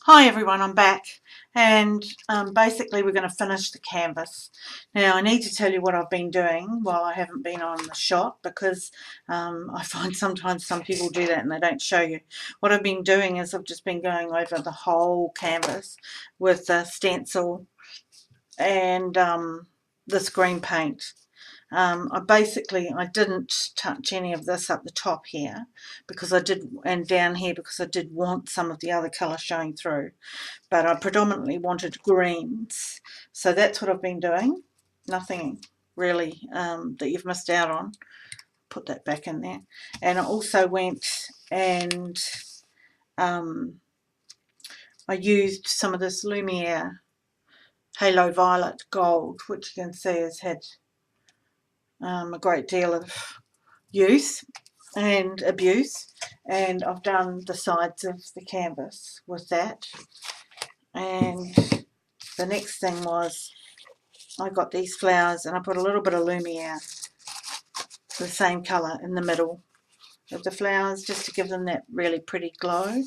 Hi everyone, I'm back, and basically we're going to finish the canvas. Now I need to tell you what I've been doing while I haven't been on the shot, because I find sometimes some people do that and they don't show you. What I've been doing is I've just been going over the whole canvas with a stencil and this green paint. I didn't touch any of this up the top here because I did, and down here because I did want some of the other colour showing through, but I predominantly wanted greens, so that's what I've been doing. Nothing really that you've missed out on. Put that back in there. And I also went and I used some of this Lumiere Halo Violet Gold, which you can see has had a great deal of use and abuse, and I've done the sides of the canvas with that. And the next thing was I got these flowers and I put a little bit of Lumiere, the same colour, in the middle of the flowers just to give them that really pretty glow.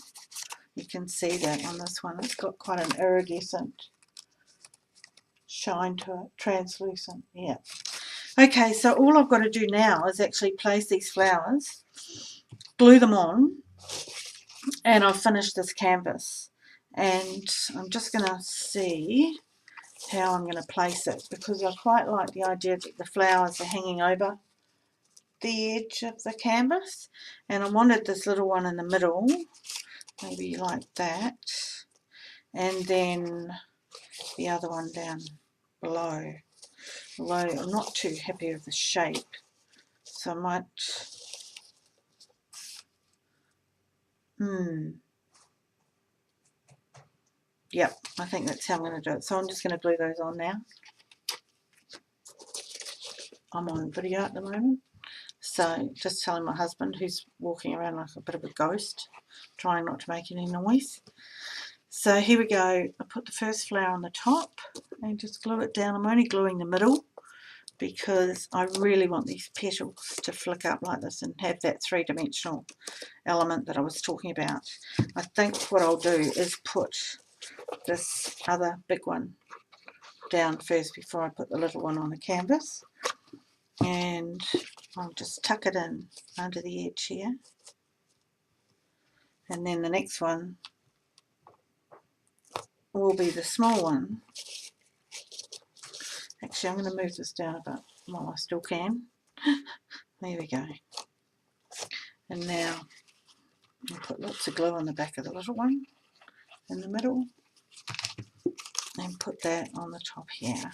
You can see that on this one. It's got quite an iridescent shine to it, translucent, yeah. Okay, so all I've got to do now is actually place these flowers, glue them on, and I've finished this canvas. And I'm just going to see how I'm going to place it, because I quite like the idea that the flowers are hanging over the edge of the canvas, and I wanted this little one in the middle, maybe like that, and then the other one down below. Although I'm not too happy with the shape, so I might yep, I think that's how I'm going to do it. So I'm just going to glue those on now. I'm on video at the moment, so just telling my husband, who's walking around like a bit of a ghost, trying not to make any noise. So here we go. I put the first flower on the top and just glue it down. I'm only gluing the middle because I really want these petals to flick up like this and have that three-dimensional element that I was talking about. I think what I'll do is put this other big one down first before I put the little one on the canvas, and I'll just tuck it in under the edge here, and then the next one will be the small one. Actually, I'm going to move this down a bit while I still can. There we go. And now I'll put lots of glue on the back of the little one in the middle and put that on the top here.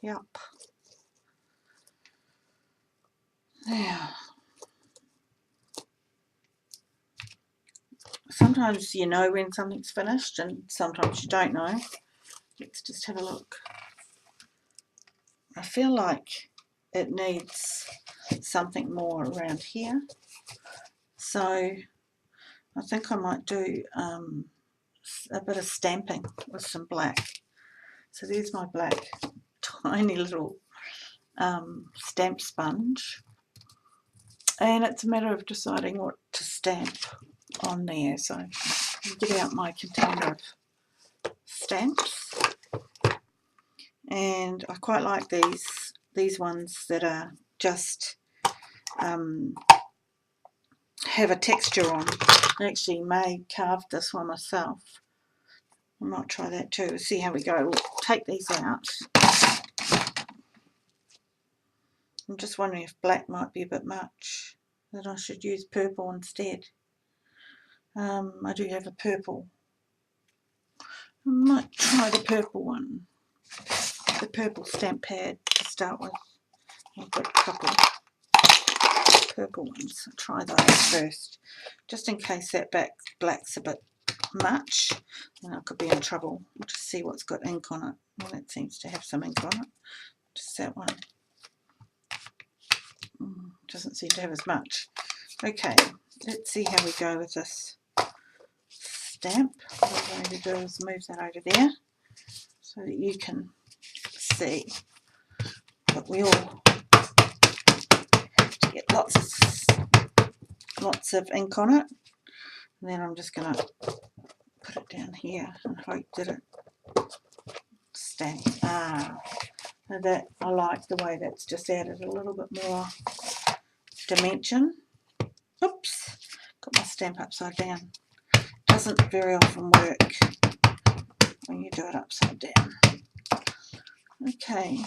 Yep. Now, sometimes you know when something's finished and sometimes you don't know. Let's just have a look. I feel like it needs something more around here, so I think I might do a bit of stamping with some black. So there's my black tiny little stamp sponge, and it's a matter of deciding what to stamp on there. So I'll get out my container of stamps, and I quite like these ones that are just have a texture on. I actually carved this one myself. I might try that too. We'll see how we go. We'll take these out. I'm just wondering if black might be a bit much, that I should use purple instead. I do have a purple. I might try the purple one, the purple stamp pad to start with. I've got a couple purple ones. I'll try those first, just in case that black's a bit much, then I could be in trouble. We'll just see what's got ink on it. Well, it seems to have some ink on it. Just that one. Doesn't seem to have as much. Okay, let's see how we go with this stamp. What I'm going to do is move that over there so that you can see that we all have to get lots of ink on it. And then I'm just going to put it down here and hope that it stays. That I like the way that's just added a little bit more dimension. Oops, got my stamp upside down. Doesn't very often work when you do it upside down. Okay,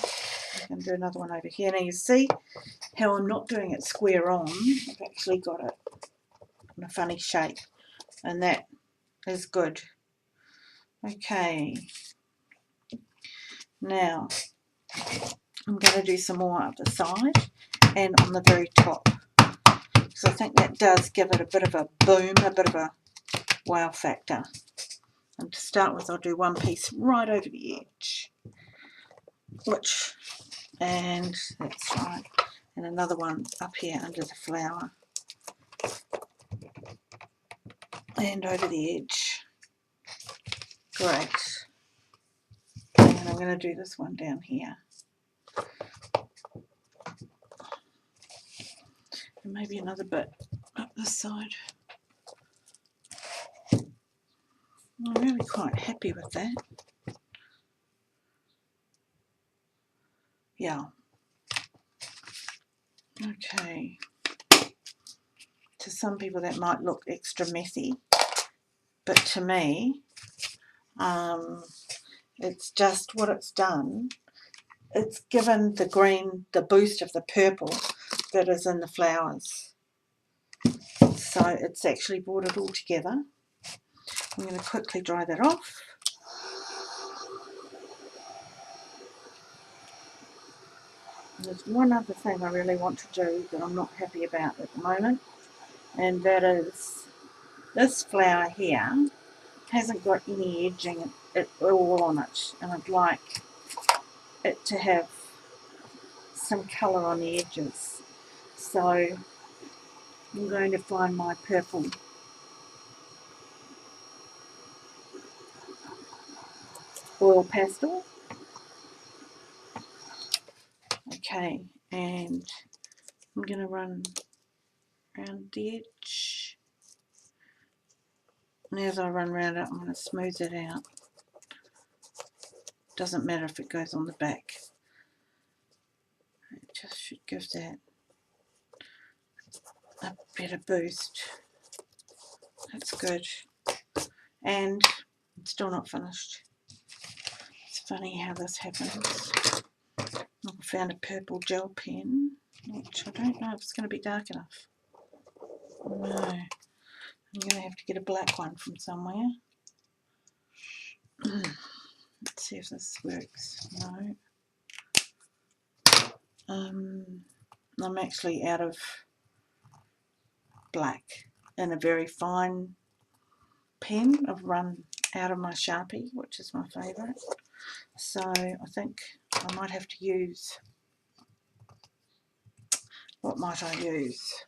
I'm going to do another one over here. Now you see how I'm not doing it square on. I've actually got it in a funny shape, and that is good. Okay, now I'm going to do some more up the side and on the very top. So I think that does give it a bit of a boom, a bit of a wow factor. And to start with, I'll do one piece right over the edge, and that's right, and another one up here under the flower and over the edge. Great. And I'm going to do this one down here. And maybe another bit up this side. I'm really quite happy with that. Yeah. Okay. To some people that might look extra messy, but to me, it's just what it's done. It's given the green the boost of the purple that is in the flowers. So it's actually brought it all together. I'm going to quickly dry that off. There's one other thing I really want to do that I'm not happy about at the moment, and that is this flower here hasn't got any edging at all on it, and I'd like it to have some colour on the edges. So I'm going to find my purple oil pastel. Okay, and I'm going to run around the edge. And as I run around it, I'm going to smooth it out. Doesn't matter if it goes on the back. It just should give that a better boost. That's good. And it's still not finished. It's funny how this happens. I found a purple gel pen, which I don't know if it's going to be dark enough. No. I'm going to have to get a black one from somewhere. Let's see if this works. No. I'm actually out of black in a very fine pen. I've run out of my Sharpie, which is my favourite. So I think I might have to use, what might I use?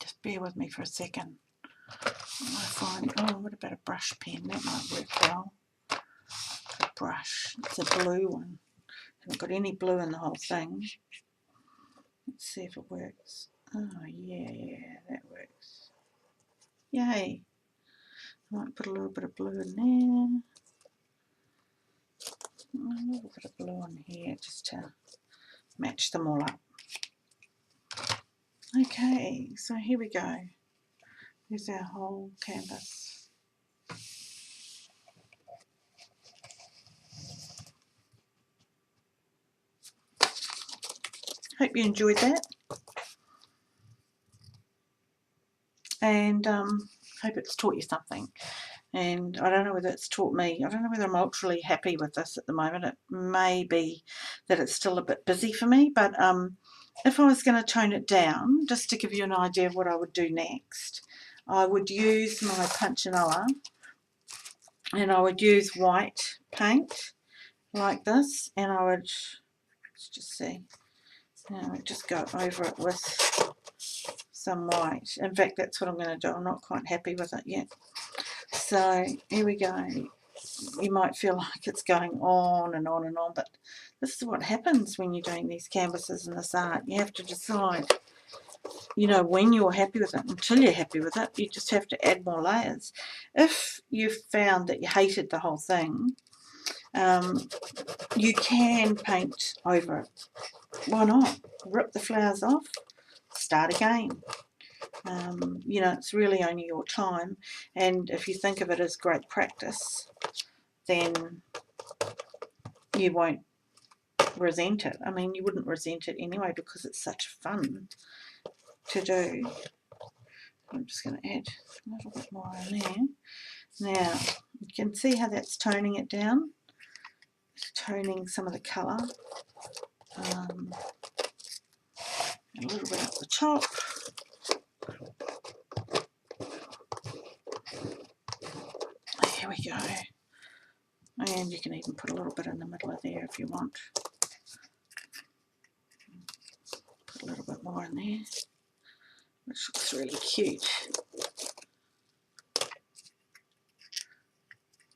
Just bear with me for a second. What about a brush pen? That might work well. A brush. It's a blue one. I haven't got any blue in the whole thing. Let's see if it works. Oh yeah, that works. Yay. I might put a little bit of blue in there. A little bit of blue in here just to match them all up. Okay, so here we go. Here's our whole canvas. Hope you enjoyed that, and hope it's taught you something. And I don't know whether it's taught me, I don't know whether I'm ultra happy with this at the moment. It may be that it's still a bit busy for me, but if I was going to tone it down, just to give you an idea of what I would do next, I would use my punchinella and I would use white paint like this, and I would, let's just see, I would just go over it with some white. In fact, that's what I'm going to do. I'm not quite happy with it yet. So here we go. You might feel like it's going on and on and on, but this is what happens when you're doing these canvases and this art. You have to decide you know, when you're happy with it. Until you're happy with it, you just have to add more layers. If you found that you hated the whole thing, you can paint over it. Why not? Rip the flowers off, start again. You know, it's really only your time, and if you think of it as great practice, then you won't resent it. I mean, you wouldn't resent it anyway because it's such fun to do. I'm just going to add a little bit more in there. Now, you can see how that's toning it down. It's toning some of the colour. A little bit up the top. Here we go. And you can even put a little bit in the middle of there if you want. Put a little bit more in there, which looks really cute.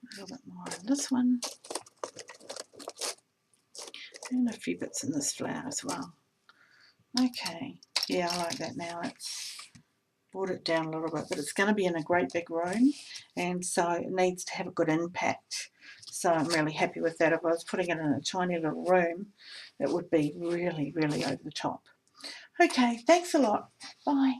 A little bit more in this one. And a few bits in this flower as well. Okay, yeah, I like that now. It's brought it down a little bit, but it's going to be in a great big room, and so it needs to have a good impact. So I'm really happy with that. If I was putting it in a tiny little room, it would be really, really over the top. Okay, thanks a lot. Bye.